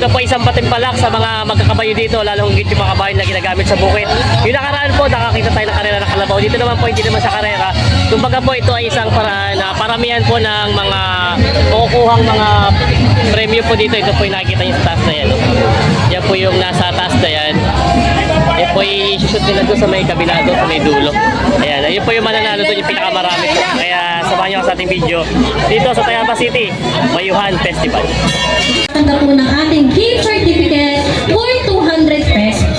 ito po isang patimpalak sa mga magkakabayo dito, lalo higit yung mga kabayo na ginagamit sa bukid. Yung nakaraan po, nakakita tayo ng karera ng kalabaw. Dito naman po, hindi naman sa karera. Kumbaga po, ito ay isang paraan na paramihan po ng mga kukuhang mga premyo po dito. Ito po yung nakikita nyo sa taas na yan. No? Yan po yung nasa taas na yan. Yan po i-shoot nila doon sa may kabila doon, sa may dulo. Ayan, ayun po yung mananalo doon, yung pinakamarami po. Kaya samahan nyo sa ating video dito sa Tayabas City, Bayuhan Festival. Tanda po ng ating gift certificate for 200 pesos.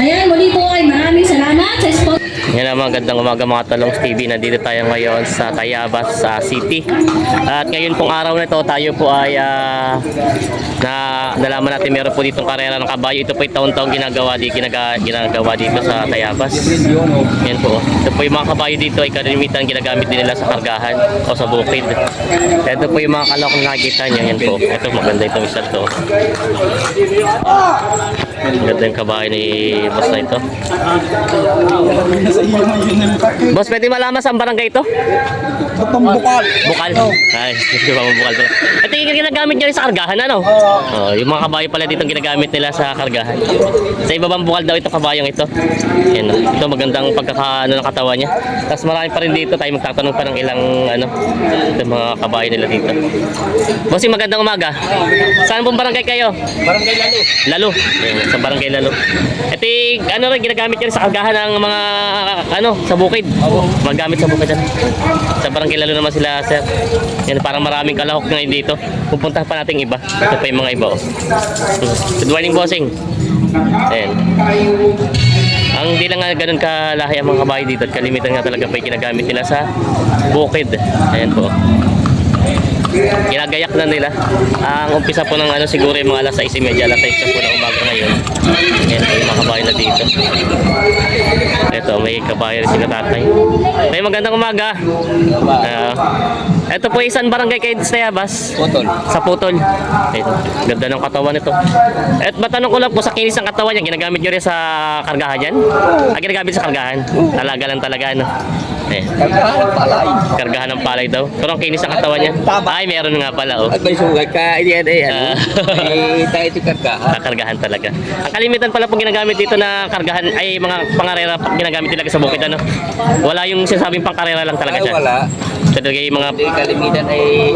Ayan, muli po ay maraming salamat sa sponsor. Yan ang magandang umaga mga Talongs TV. Nandito tayo ngayon sa Tayabas City. At ngayon pong araw na ito, tayo po ay nalaman natin meron po ditong karera ng kabayo. Ito po yung taon-taon ginagawa dito sa Tayabas. Yan po. Ito po yung mga kabayo dito ay kalimitan ginagamit din nila sa kargahan o sa bukid. Ito po yung mga kalok na nakikita nyo. Yan po. Ito maganda itong isa to. Maganda yung kabayo ni boss na ito. Boss, pwede malaman saan barangay ito? Bukal. Bukal. Ay, hindi ba bukal pala. Ito yung ginagamit niya rin sa kargahan, ano? Yung mga kabayo pala dito ginagamit nila sa kargahan. Sa iba bang bukal daw itong kabayong ito. Yan, ito magandang pagkakaano ng katawan niya. Tapos marami pa rin dito, tayo magtatanong pa ng ilang itong mga kabayo nila dito. Bossing, magandang umaga. Saan pong barangay kayo? Barangay Lalo. Lalo. Yan, sa barangay Lalo. Ito yung rin ginagamit niya rin sa kargahan ng mga sa bukid. Magamit sa bukid. Sa barangay Lalo naman sila, sir. Yan, parang maraming kalahok ngayon dito. Pupunta pa natin iba. Ito pa yung mga iba. Good morning, bossing. Ayan. Ang di lang nga ganun kalahi ang mga kabayo dito at kalimitan nga talaga pa yung ginagamit nila sa bukid. Ayan po. Ginagayak na nila. Ang umpisa po ng siguro yung mga alas 6:30, alas 6 na po ng umaga ngayon. Ayan po yung mga kabayo na dito. Ito, may kabayo rin sila tatay. May magandang umaga. Ito po isang barangay kayo sa Tayabas. Putol. Sa Putol. Ito, ganda ng katawan nito. At matanong ko lang po, sa kinis ng katawan niya, ginagamit nyo rin sa kargahan yan? Ginagamit sa kargahan? Talaga lang talaga, ano? Kargahan ng palay. Kargahan ng palay daw. Pero ang kinis ng katawan niya? Ay, meron nga pala, oh. At may sugat ka, yan tayo ito kargahan. Kargahan talaga. Ang kalimitan pala po ginagamit dito na kargahan ay mga pangarera ginagamit talaga sa bukid, ano? Wala yung sinasabing pangkarera lang talaga siya. Wala. Talaga yung mga Hindi kalimitan ay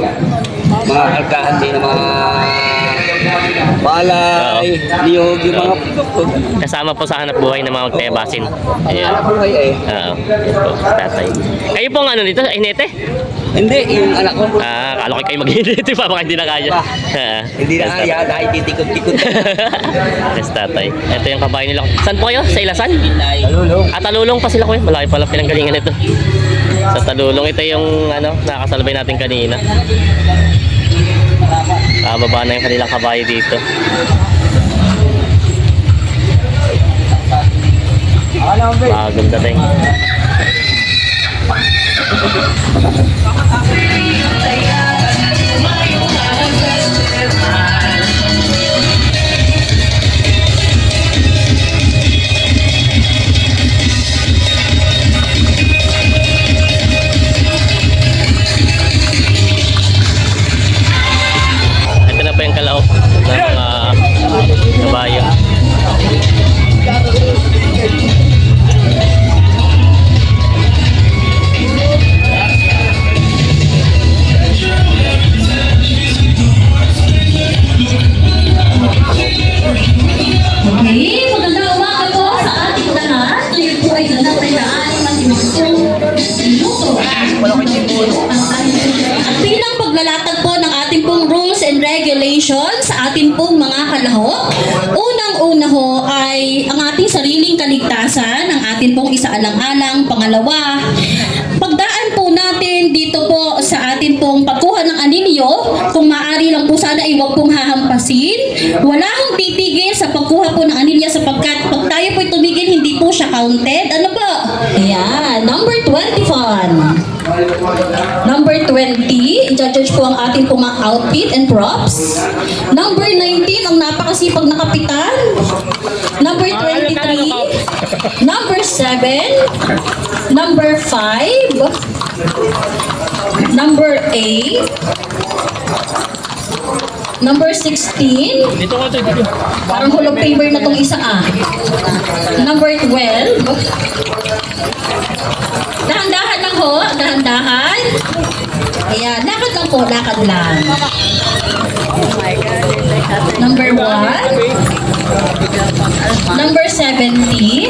mga kargahan din ng mga palay, niyog, yung mga kasama po sa hanap buhay ng mga magtayabasin. Ayan. anak buhay eh. Oo. Yan po, tatay. Kayo po ang dito? Inete? Hindi, yung anak ko. Kala ko kayo mag-inete pa, baka hindi na kaya. Hindi na kaya, dahil titikot-tikot. Yes, tatay. Ito yung kabayo nila. Saan po kayo? Sa Ilasan? Talulong. Talulong pa sila, kuya. Malaki pala pinanggalingan ito. Sa Talulong, ito yung nakakasalabay natin kanina. Baba na yung kanilang kabayo dito. Bagong dating. Ito na pa yung kalaok ng mga kabayo. Okay, magandang umaga po sa ating lahat. Ngayon po ay nanatayaan ng minuto. At bilang paglalatag po ng ating pong rules and regulations sa ating pong mga kalahok, unang-una ho ay ang ating sariling kaligtasan, ang ating pong isaalang-alang. Pangalawa, pagdaan po natin dito po sa atin pong pagkuha ng anilyo, kung maaari lang po sana ay huwag pong hahampasin. Wala hong titigil sa pagkuha po ng anilyo sapagkat pag tayo po tumigil, hindi po siya counted. Ano po? Ayan, number 21. Number 20, i-judge po ang ating pong mga outfit and props. Number 19, ang napakasipag na kapitan. Number 23, number 7, number 5, number 8, Number 16. Dito ko ito, dito. Parang hulog paper na tong isa ah. Number 12. Dahan-dahan lang ho. Dahan-dahan. Ayan. Lakad lang po. Lakad lang. Number 1. Number 17.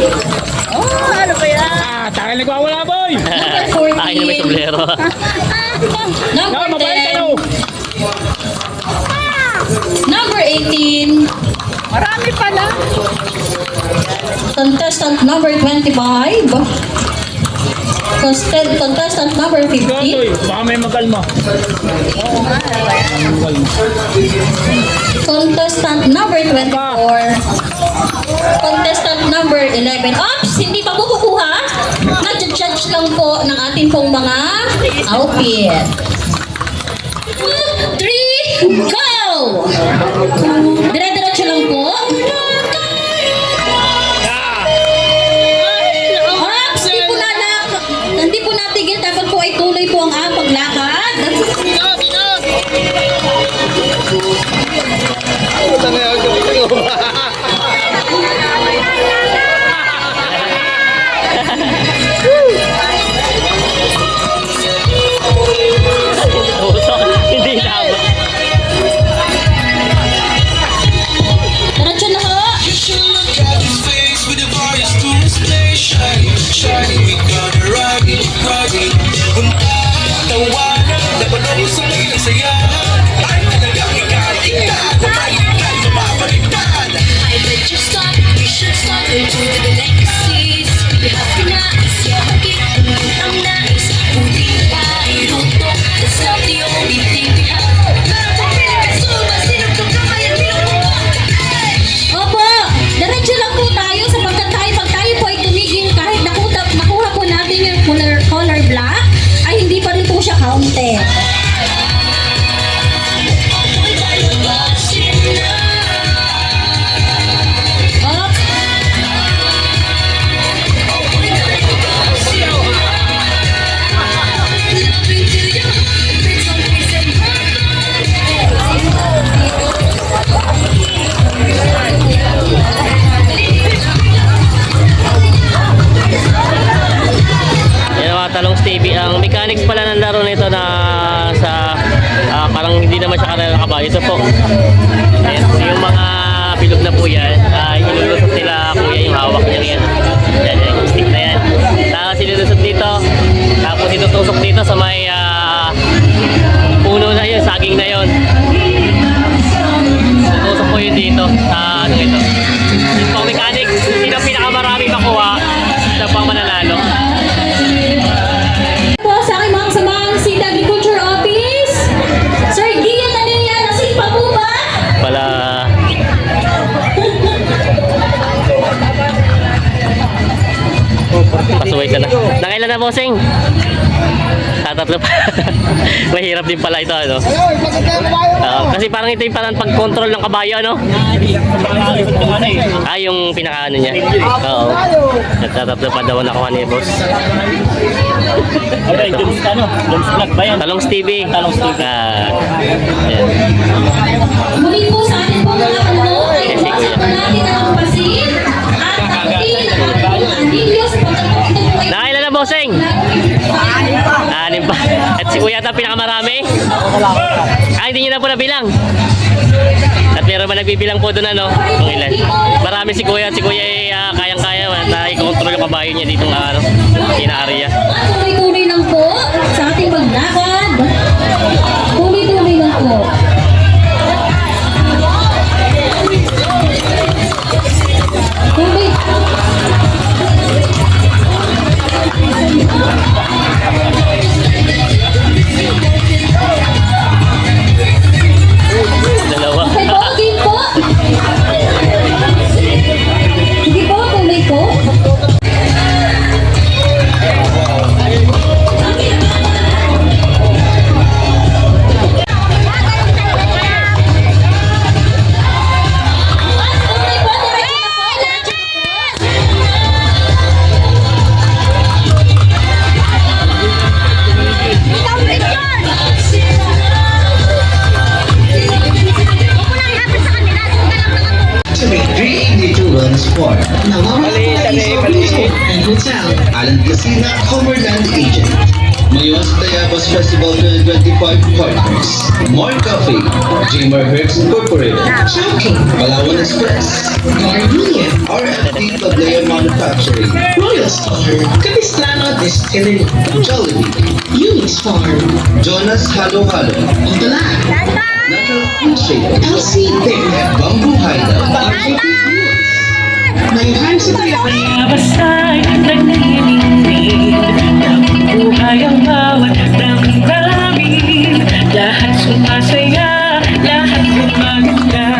Tayo nagwawala, boy! Number 14. Ay, na may sombrero. Number Mabait 10. ano? Number 18. Marami pala. Contestant number 25. Contestant number 50. Boy, baka may magalma. Contestant number 24. Contestant number 11. Oops! Hindi pa po kukuha. Nag-judge lang po ng ating pong mga outfit. 3, go! Dire-diretso lang po. Oops! Hindi po natigil. Dapat po ay tuloy po ang paglakad. Usok, hindi labot. Diretso na ho. Opo, diretso lang po tayo sapagkat pag tayo po ay tumigil kahit nakuha po natin yung color black, ay hindi pa rin po siya counted. Oops. Yan mga talong Stevie. Ang mechanics pala ng laro nito na sa parang hindi naman siya karera kabayo. Ito po. Ayan, yung mga bilog na po yan, inulusot nila kuya yung hawak niya yan. Yan, yung stick na yan. Tapos inulusot dito. Tapos itutusok dito sa may puno na yun, saging na yun. Tutusok po yun dito sa ano ito. Yung pang mechanics, sino pinakamarami makuha, siya pang mananalo. Po sa aking mga kasamang City Agriculture Office. Sir Gian, ano yan? Nasing pa po ba? Pala. Pasuway ka na. Nakailan na, bossing? Tatlo pa. Mahirap din pala ito, ano? Kasi parang ito yung parang pag-control ng kabayo, ano? Yung pinaka-ano niya. Oo. Tatlo pa daw nakuha ni boss. Okay, Jones Vlog ba yan? Talong Stevie. Talong Stevie. Yan. Muli po sa ating po mga ano, ay Yes, iwasan po kuya. natin ang pasin at pagkain ng ating anilyo sa pagkakot ito po ay Nakailan na, bossing? Anim pa. At si kuya ata pinakamarami. Hindi nyo na po nabilang. At meron ba nagbibilang po doon, ano? Kung ilan. Marami si kuya. Si kuya ay kayang-kaya na i-control yung kabayo niya dito ng ano, ina-area. tuloy-tuloy lang po sa ating maglakad. Tuloy-tuloy lang po. Tuloy. Dalawa. Okay po, game po. Sige po, tuloy po. Tuloy po, diretso na po. Diretso na po. Farm, and Hotel, Alan Casina, Homerland Agent. Mayon sa Tayabas Festival 2025 Partners, More Cafe, Jamer Herbs Incorporated, Chowking, Palawan Express, Gardenia, RFD Tablea Manufacturing, Royal Star, Capistrano Distillery, Jollibee, Unix Farm, Jonas Halo Halo, Ontalan, Natural Food Shake, LC Big, Bamboo Hideout, RFD Fuels. Mayroon sa Tayabas. Basta'y nagniningning, nabubuhay ang bawat damdamin. Lahat sumasaya, lahat gumaganda.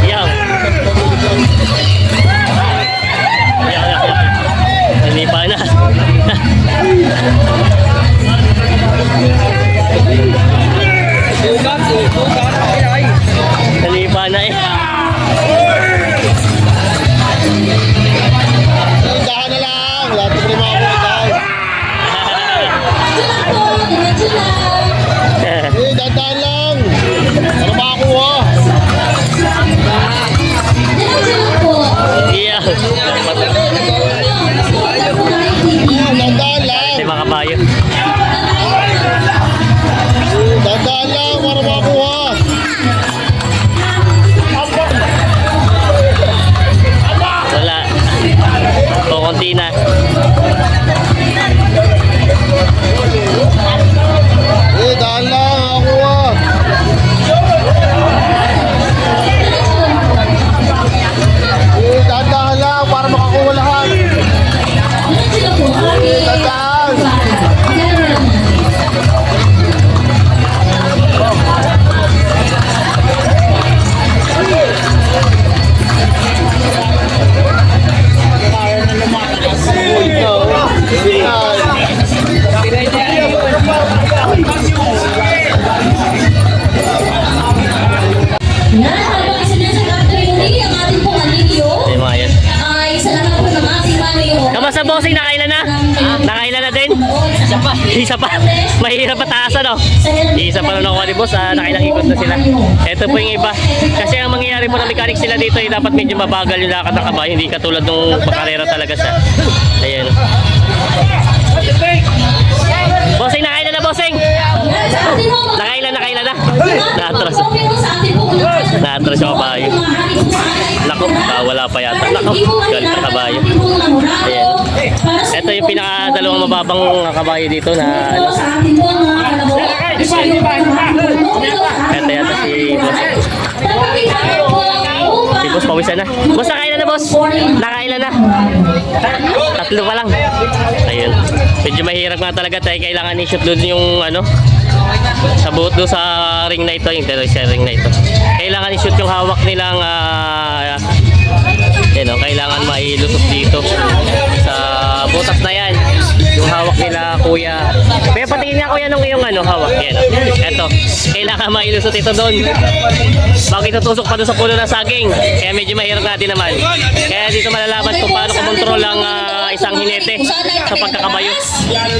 Yaw. Hindi pa na. Nalipa na eh. Dahan na lang, lahat ng mga dahan. Dahan lang. Ano makakuha? Yeah. Dahan lang. Ito yung mga kabayo. Dahan lang para makakuha. Wala. O konti na. Dahan lang, makakuha. Dahan lang para makakuha lahat. Dahan. Yan, habang sinasakatuloy muli ang ating pong anilyo, Ito yung mga yan. ay sa lahat po ng ating manayo. Kamusta bossing? Nakailan na? Nakailan na din? Isa pa. Mahirap pataas ano? Isa pa na nakuha ni boss. Nakailang ikot na sila. Ito po yung iba. Kasi ang mangyayari po na mechanics sila dito ay dapat medyo mabagal yung lakad ng kabayo. Hindi katulad nung pakarera talaga siya. Ayan. Bossing, nakailan na bossing? Nakailan na? Natras. Natras yung kabayo. Naku, wala pa yata. Naku, galit na kabayo. Ayan. Ito yung pinakadalawang mababang kabayo dito na ano. Ito yata si boss. Si boss pawisan na. Boss, nakailan na boss? Nakailan na? Tatlo pa lang. Ayun. Medyo mahirap nga talaga tayo. Kailangan i-shoot doon yung ano. Sa buot doon sa ring na ito. Yung terrace ring na ito. Kailangan i-shoot yung hawak nilang kailangan mailusot dito sa butas na yan. Yung hawak nila kuya. Kaya patingin nga kuya nung iyong hawak. Yan o. Eto. Kailangan mailusot ito doon. Bago itutusok pa doon sa puno ng saging. Kaya medyo mahirap natin naman. Kaya dito malalaman kung paano kumontrol ang isang hinete sa pagkakabayo.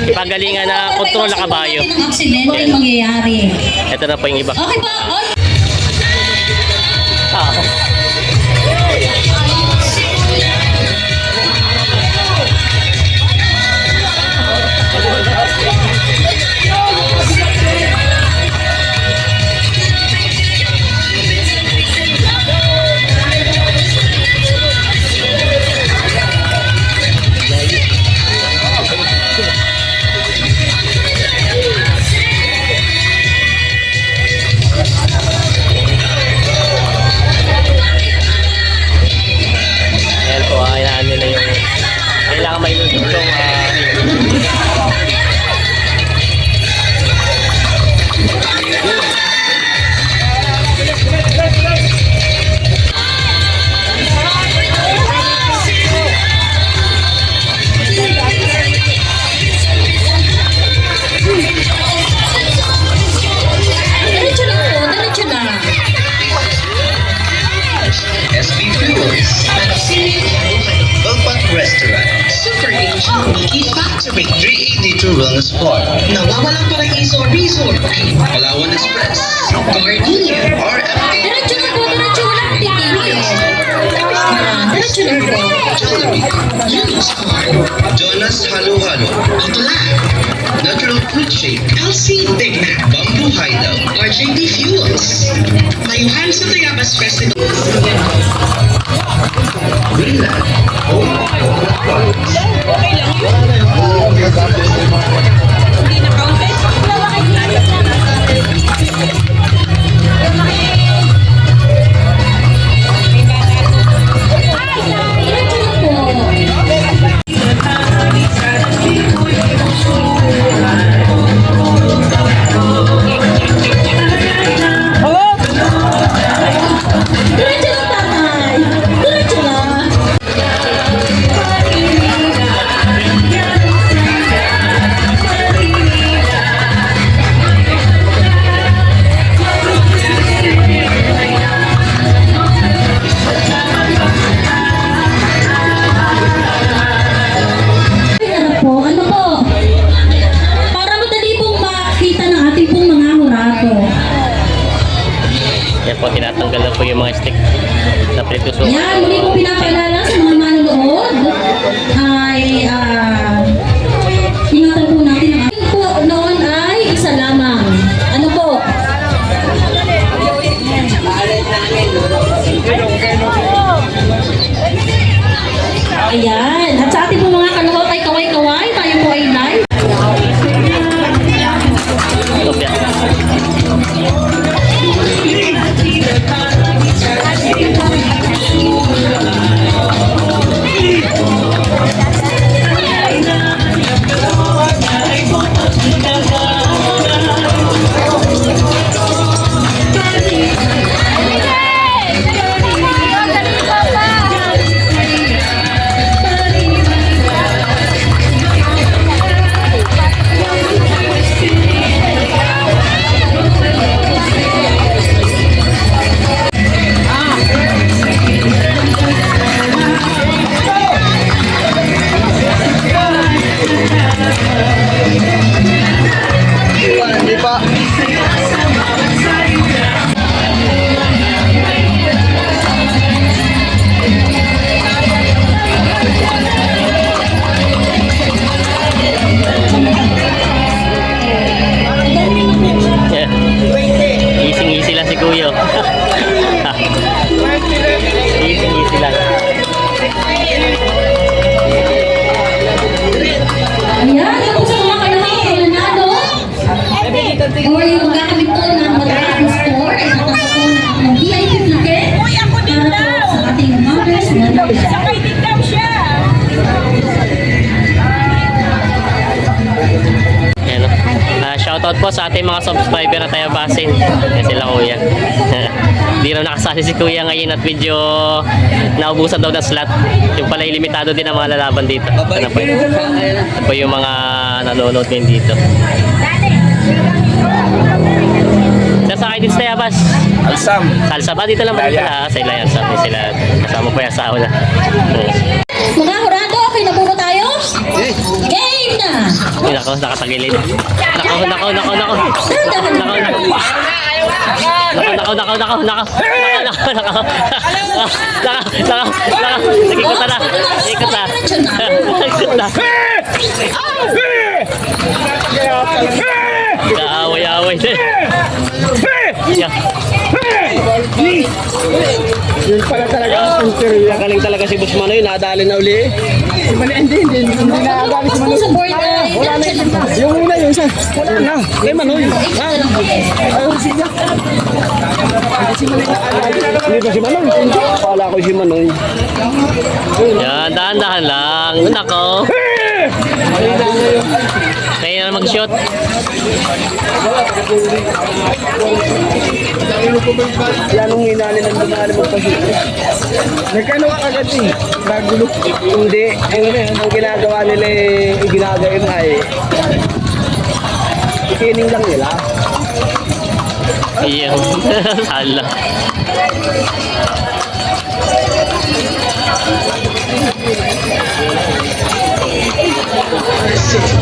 Ipagalingan na kontrol na kabayo. Aksidente yung mangyayari. Ito na po yung iba. Okay pa. Palawan Wellness Park, Nawawalang paraiso resort. Palawan Express, Gardenia. RFA, Diretso na po, diretso. Walang titigil. Diretso na po. Jewelry. Yunus Park. Jonas Halo Halo, Otolan. Natural Fruit Shake, LC Big Mac. Bamboo Hideout, RJB Fuels. Mayuhan sa Tayabas Festival. Greenland, Diretso na po. Diretso na, tatay. Diretso na. Ano po? Ano po? Para madali pong makita ng ating pong mga hurado. Yan po, tinatanggal na po yung mga stick na prito so. Yan, muli kong pinapaalala sa mga manonood ay ingatan po natin ang ating po noon ay isa lamang. Ano po? Ayan. At sa ating po mga kalahot ay kaway-kaway. Tayo po ay live. Lupya. Hindi pa. Easy lang si Kuya. Easy lang. Ayan. Yan po sa mga kalahot na nanalo. Or yung magagamit po ng Magandang Store ay nakakapo ng VIP ticket para po sa ating Mother's Day. Ayan, shoutout po sa ating mga subscriber na tayo basin. Yan sila Kuya. Hindi raw nakasali si Kuya ngayon at medyo naubusan daw ng slot. Yung pala limitado din ang mga lalaban dito. Ano po yun? Ito po yung mga nanonood din dito. Sasakay dito sa Tayabas. Alsam. Salsa ba? Dito lang ba dito na? Sa Ilayan. Sabi sila. Kasama po yung asawa na. Mga hurado, okay na po ba tayo? Game na! Ay, nako, nakatagilid. Nako. Kaaway-away din. Yun pala talaga ang punteriya. Galing talaga si Boss Manoy, nadali na uli. Si Manoy, hindi nadali si Manoy. Sa board ay Wala na yun. Yung una yun siya. Wala na. Kay Manoy. Ayaw siya. Hindi ba si Manoy? Pala ko si Manoy. Yan, dahan-dahan lang. Nako. Kaya na mag-shoot. Yan ang hinali ng dumali magpasito. Nagkano ka agad eh. Nagulo. Hindi. Ang ginagawa nila eh, ginagawa ay ikining lang nila. Iya. Sala. City.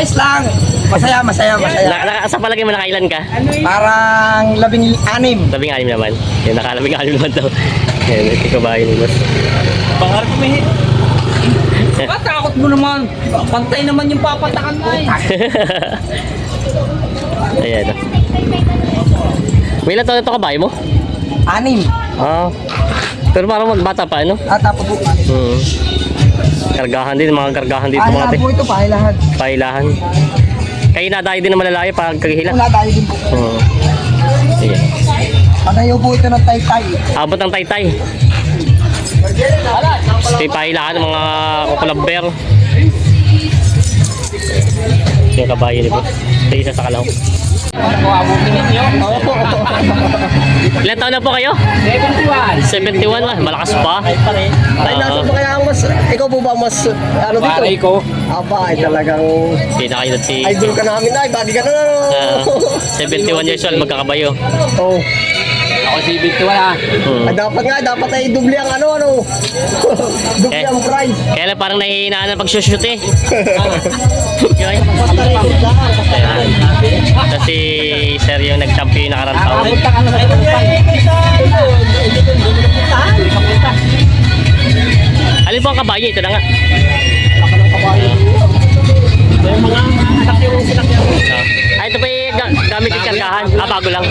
Ayos lang. Masaya. Sa palagay mo nakailan ka? Parang 16. 16 naman. Yan, nakalabing-anim naman daw. Yan, ito kabayan ni boss. Pangar ko may... Takot mo naman. Pantay naman yung papatakan mo eh. Ayan. May ilan taon na ito kabayan mo? 6. Ah. Pero parang magbata pa, ano? Tapos po. Kargahan din, mga kargahan dito mga te. po ito, pahilahan. Pailahan. Kayo nadayo din na malalayo pag kagihila. Wala tayo din po. Sige. Patayo po ito ng taytay. Abot ng taytay. Ito yung pailahan ng mga kukulabber. Ito yung kabayo ni boss. Ito yung isa sa kalaw. Ilan taon na po kayo? 71. 71 ah, malakas pa. Ay, nasa ba kaya mas, ikaw po ba mas, ano dito? Paray ko. Aba, ay talagang Pinakainat si... idol ka namin ay, bagi ka na. 71 years old, magkakabayo. Oh. Ako si Victor ah. Ay, dapat ay doble ang ano. Doble ang price. Kaya lang parang nahihinaan ng pag-shoot eh. Kasi sir yung nag-champion na karang taon. Alin po ang kabayo? Ito na nga. Ah, ito pa yung gamit yung kargahan. Bago lang.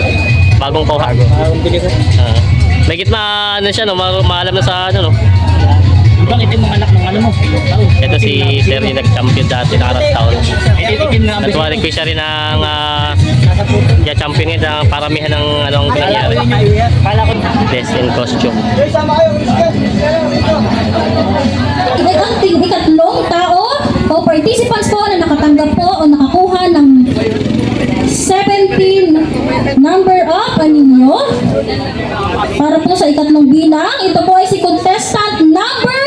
Bagong kuha. May gitna ano siya, no? Maalam na sa ano, no? Ibang ito yung mga anak ng ano mo. Ito si Sir yung nag-champion dati na karang taon. Itikin na. Natuwa rin ko siya rin ng champion ngayon ng paramihan ng anong nangyari. Kala ko Best in costume. Ang ikatlong tao o participants po na nakatanggap po o nakakuha ng 17 number up ninyo para po sa ikatlong bilang. Ito po ay si contestant number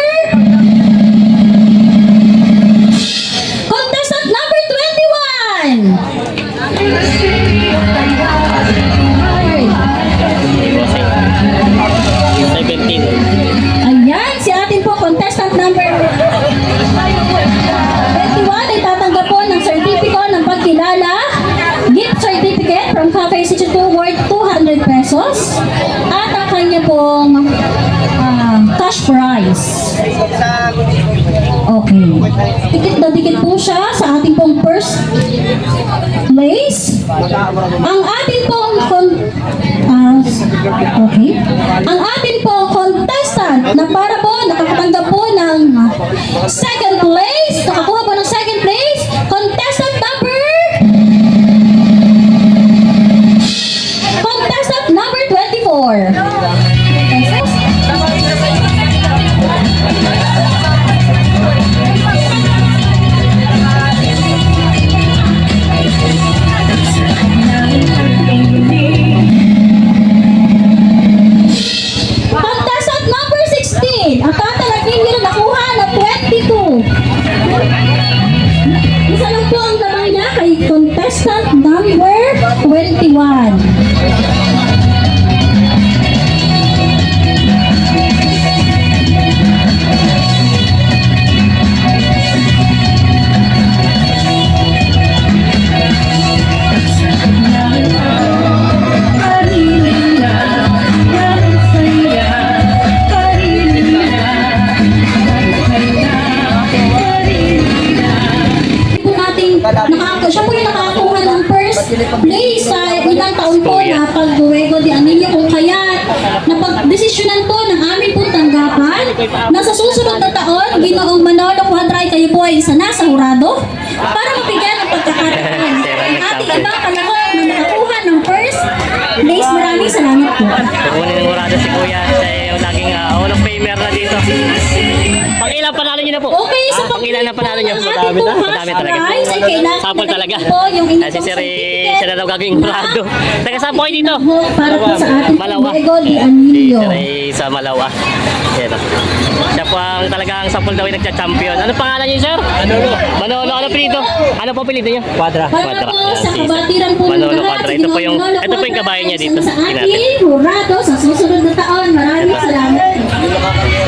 17. Ayan, si atin po contestant number 21 ay tatanggap po ng sertipiko ng pagkilala, gift certificate from Cafe 62 worth 200 pesos at ang kanya pong cash prize. Okay. Dikit na dikit po siya sa ating pong first place. Ang ating pong Ang ating pong contestant na para po nakakatanggap po ng second place, nakakuha po ng second place, contestant number 24. Contestant number 16. Ang tatalagin nyo na nakuha na 22. Isa lang po ang lamang niya kay contestant number 21. Siya po yung nakakuha ng first place sa ilang taon po na pag-duwego di Anillo kung kaya napag-desisyonan po ng aming pong tanggapan na sa susunod na taon, Ginoong Manolo Cuadray, kayo po ay isa na sa hurado para mabigyan ng pagkakataon ang ating ibang kalahok na nakakuha ng first place. Maraming salamat po. Kukunin ng hurado si Kuya. Siya yung laging Hall of Famer na dito. Pang-ilang panalo niyo na po. Okay, sa pang-ilan na panalo niyo. Madami na. Madami talaga. Sample talaga. Po, yung Kasi si Sir, siya na daw gagawing hurado. Taga saan po kayo dito? para po sa ating Malawa. Diego di Si Anillo. Sir ay sa Malawa. Yan. Siya po ang talagang sample daw yung nagcha-champion. Ano pangalan niyo, Sir? Manolo. Ano pinito? Ano po pinito niyo? Quadra. Para po sa kabatiran po ng Manolo lahat, Quadra. si Ito po yung Ginoong kabayan niya Manolo dito. Sa Tingnan natin. ating hurado sa susunod na taon. Maraming salamat.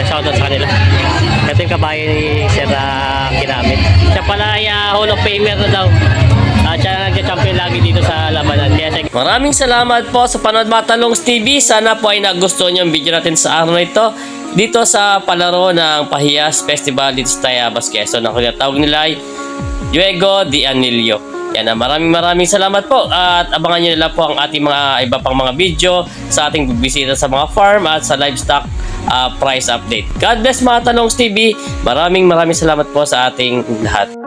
Shoutout sa kanila. Ito yung kabayan ni Sir Kinamit. Siya pala ay Hall of Famer na daw. At siya na nagka-champion lagi dito sa labanan. Kaya maraming salamat po sa panood mga Talongs TV. Sana po ay nagustuhan niyo ang video natin sa araw na ito. Dito sa palaro ng Pahiyas Festival dito sa Tayabas, Quezon. Ang tinatawag nila ay Diego de Anillo. Yan na, maraming salamat po. At abangan nyo nila po ang ating mga iba pang mga video sa ating bisita sa mga farm at sa livestock price update. God bless mga Talongs TV. Maraming salamat po sa ating lahat.